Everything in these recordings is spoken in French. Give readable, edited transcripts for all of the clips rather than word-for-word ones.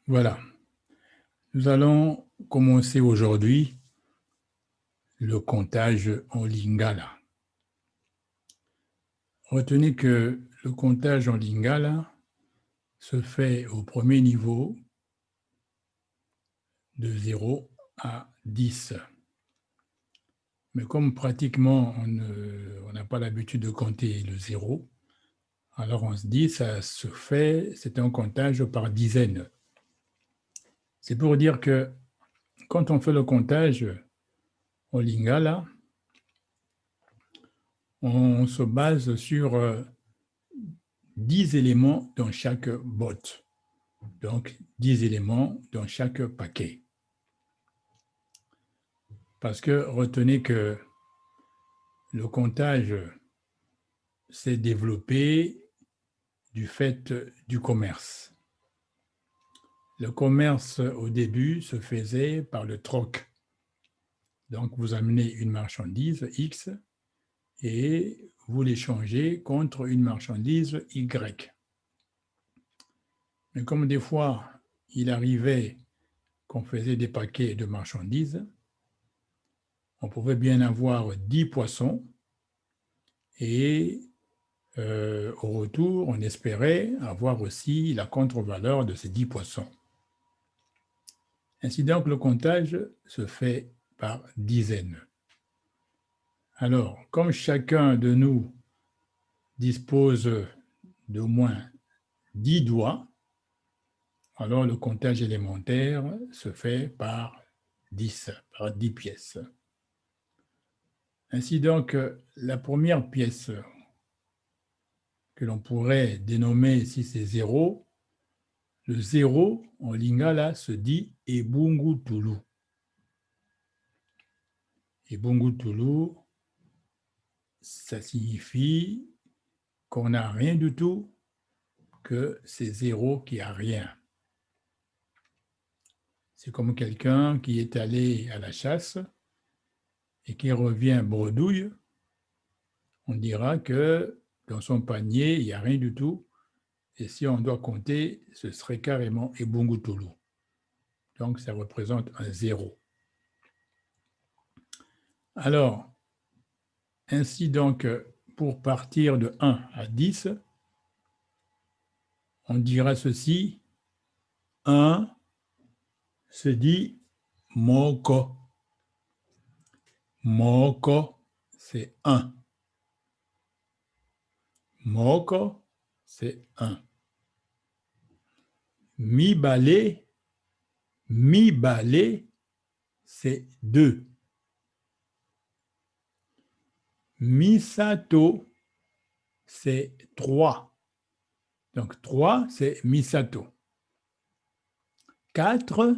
Voilà, nous allons commencer aujourd'hui le comptage en Lingala. Retenez que le comptage en Lingala se fait au premier niveau de 0 à 10. Mais comme pratiquement on n'a pas l'habitude de compter le 0, alors on se dit ça se fait, c'est un comptage par dizaines. C'est pour dire que quand on fait le comptage en Lingala, on se base sur 10 éléments dans chaque botte. Donc, 10 éléments dans chaque paquet. Parce que retenez que le comptage s'est développé du fait du commerce. Le commerce, au début, se faisait par le troc. Donc, vous amenez une marchandise X et vous l'échangez contre une marchandise Y. Mais comme des fois, il arrivait qu'on faisait des paquets de marchandises, on pouvait bien avoir 10 poissons et au retour, on espérait avoir aussi la contre-valeur de ces 10 poissons. Ainsi donc, le comptage se fait par dizaines. Alors, comme chacun de nous dispose d'au moins 10 doigts, alors le comptage élémentaire se fait par 10 pièces. Ainsi donc, la première pièce que l'on pourrait dénommer, si c'est 0, le 0 en lingala se dit Ebungu Tulu. Ebungu Tulu, ça signifie qu'on n'a rien du tout, que c'est 0 qui a rien. C'est comme quelqu'un qui est allé à la chasse et qui revient bredouille. On dira que dans son panier, il n'y a rien du tout. Et si on doit compter, ce serait carrément Ebungu Tulu. Donc, ça représente un 0. Alors, ainsi donc, pour partir de 1 à 10, on dira ceci, 1 se dit moko. Moko, c'est 1. Moko, c'est 1. Mi-balé, c'est 2. Misato, c'est 3. Donc 3, c'est Misato. 4,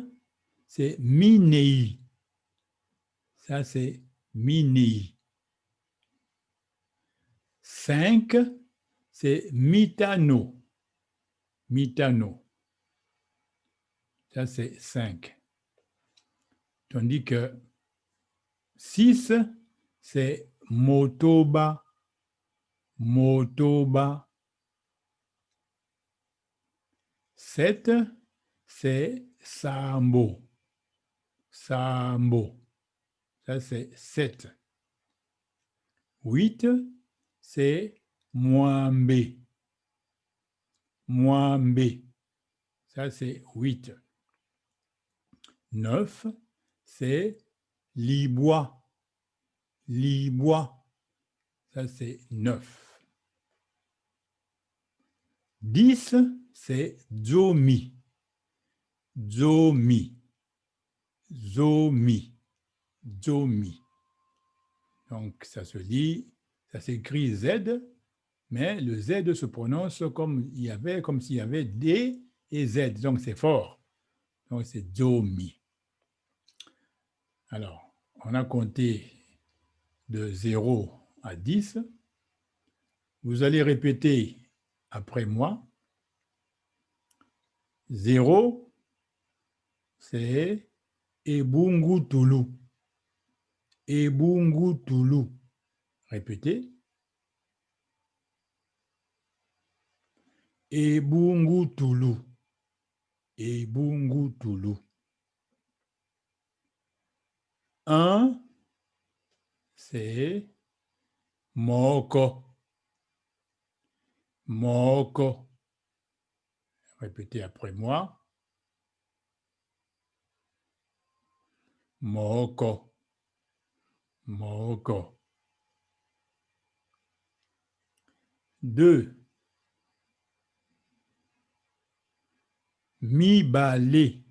c'est Minei. Ça, c'est Minei. 5, c'est Mitano. Mitano. Ça, c'est 5. Tandis que 6, c'est Motoba. Motoba. 7, c'est Sambo. Sambo. Ça, c'est 7. 8, c'est Mwambe. Mwambe. Ça, c'est 8. 9, c'est Libois. Libois. Ça, c'est 9. 10, c'est Zomi. Zomi. Zomi. Zomi. Donc, ça se lit, ça s'écrit Z, mais le Z se prononce comme s'il y avait D et Z. Donc, c'est fort. Donc, c'est Zomi. Alors, on a compté de 0 à 10. Vous allez répéter après moi. 0, c'est Ebungu Tulu. Ebungu Tulu. Répétez. Ebungu Tulu. Ebungutulu. 1, c'est moko. Moko. Répétez après moi. Moko. Moko. 2. Mibale.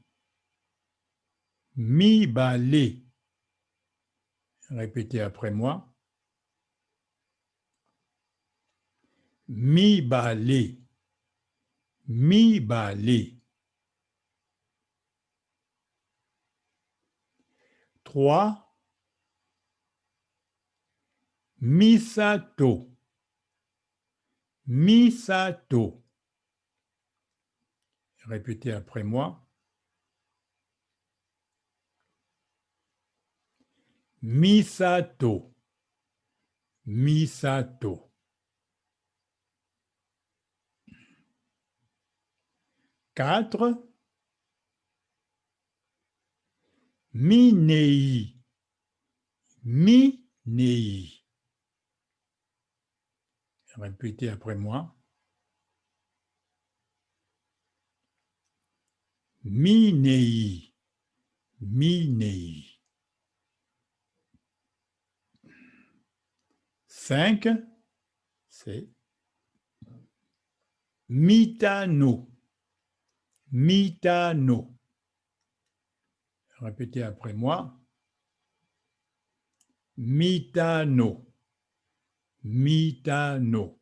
Mibale. Répétez après moi. Mibale. Mibale. 3. Misato. Misato. Répétez après moi. Misato. Misato. 4. Minei. Minei. Répétez après moi. Minei. Minei. 5, c'est mitano. Mitano. Répétez après moi. Mitano. Mitano.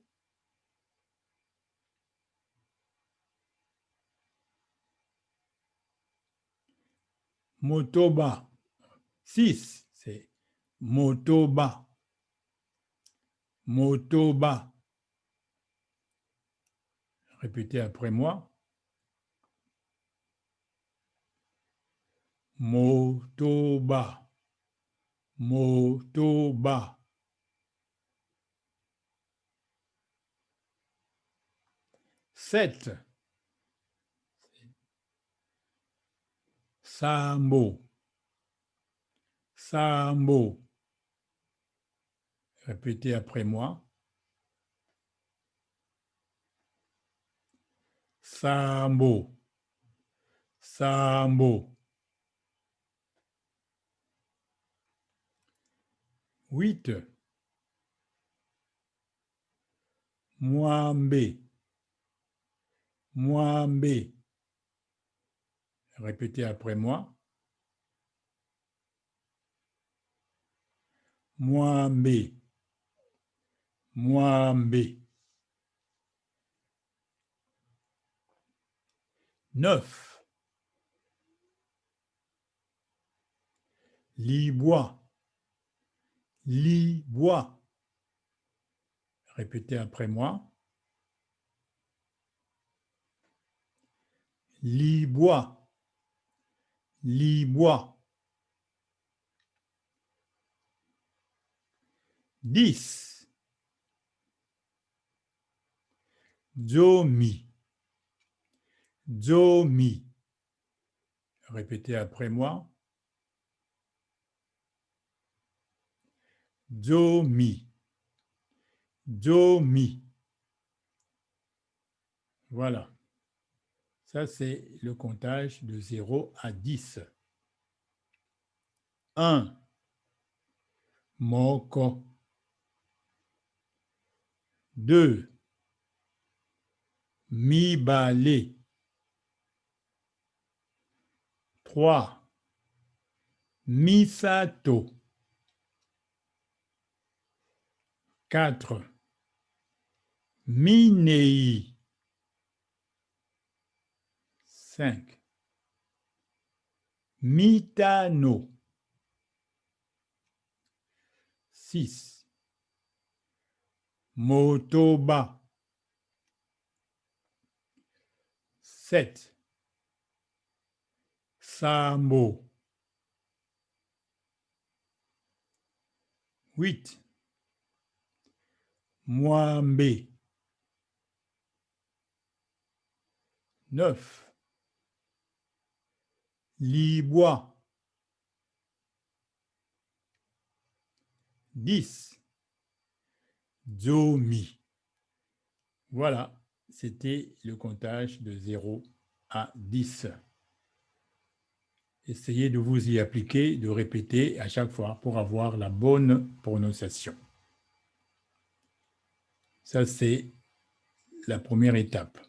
6, c'est motoba. Motoba. Répétez après moi. Motoba. Motoba. 7. Sambo. Sambo. Répétez après moi. Sambo. Sambo. 8. Mwambe. Mwambe. Répétez après moi. Mwambe. Mwambe. 9. Libois. Libois. Répétez après moi. Libois. Libois. 10. Zomi. Zomi. Répétez après moi. Zomi. Zomi. Voilà. Ça, c'est le comptage de 0 à 10. 1. Moko. 2. Mibale. 3. Misato. 4. Minei. 5. Mitano. 6. Motoba. 7. Sambo. 8. Mwambe. 9. li bois. 10. Zomi. Voilà, c'était le comptage de 0 à 10. Essayez de vous y appliquer, de répéter à chaque fois pour avoir la bonne prononciation. Ça, c'est la première étape.